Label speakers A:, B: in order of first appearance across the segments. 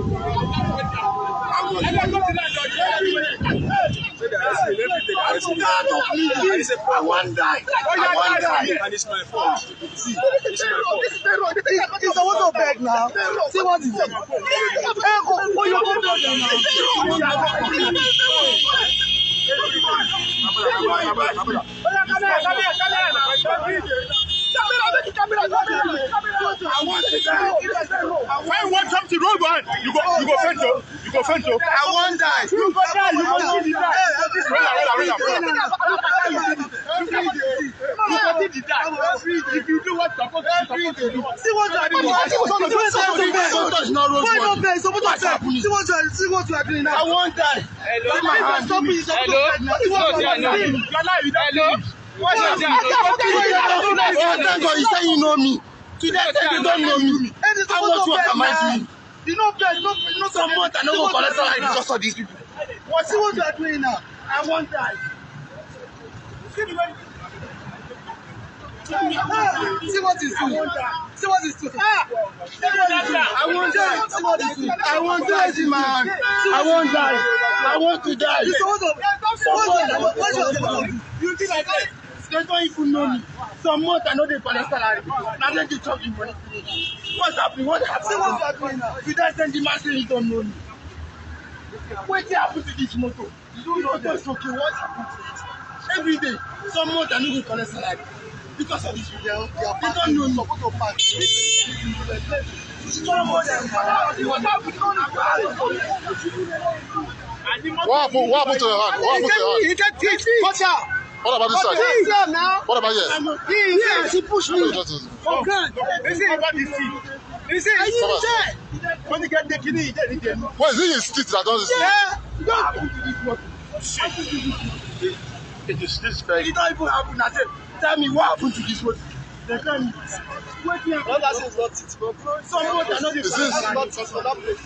A: I want die.
B: And it's my fault. See, it's my fault.
A: It's a water bag now. See what is it?
B: When you want something road one, you go fento. You go fento.
A: I want die.
B: You go die. You go die. If you do what you're supposed to do.
A: See what you are doing. See what you are doing now. I want die.
B: Hello.
A: Thank God you say you know me. Today you don't know me. How much work am I doing? You know, some month I don't go collect salary because of these people. What see what you are doing now? I want die. See what is doing. See what is doing. I want die. See what is doing. I want die, man. I want die. I want to die. You think I said? They don't even know me. Some month I know they collect salary. Now they talk in money. What's happening? What happened? See what you are doing now. You don't send the man saying you don't know me. What happened to this motor? You don't know that's okay. What happened to it? Every day, some month I know they collect salary. Because of this video, they don't know me.
C: What happened to your hand? What happened to your hand?
A: He get teeth. Watch out.
C: What about this side? What about here?
A: Yes, he pushed me.
B: Oh, God. Is it? When you get the kidney, you get it.
C: What is it his teeth that does this?
B: This is very.
A: It don't even happen. I said, tell me what happened to this road. They tell me. What that is not it, bro. Someone cannot be for that place.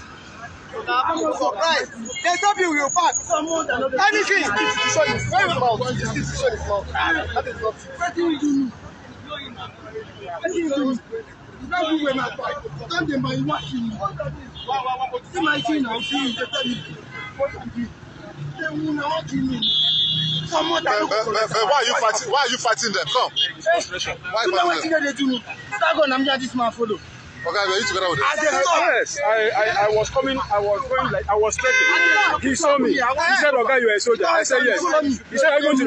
A: I'm surprised. There's something we will pack. Someone cannot. Anything. Show his mouth. Show his mouth. That is not it. What do you do? What do you do? Not do when I fight. Don't they mind watching me? See my thing now. See, they tell me what I'm doing. They will not kill me. Someone that
C: why are you fighting? Why are you fighting them? Come.
A: Why fighting them? They do me. Start going. I'm here. This man follow.
C: Okay, were you together with them?
B: Yes, I was coming. I was going like I was trekking. He saw me. He said, "Okay, you are a soldier." I said, "Yes." He said, "I'm going to."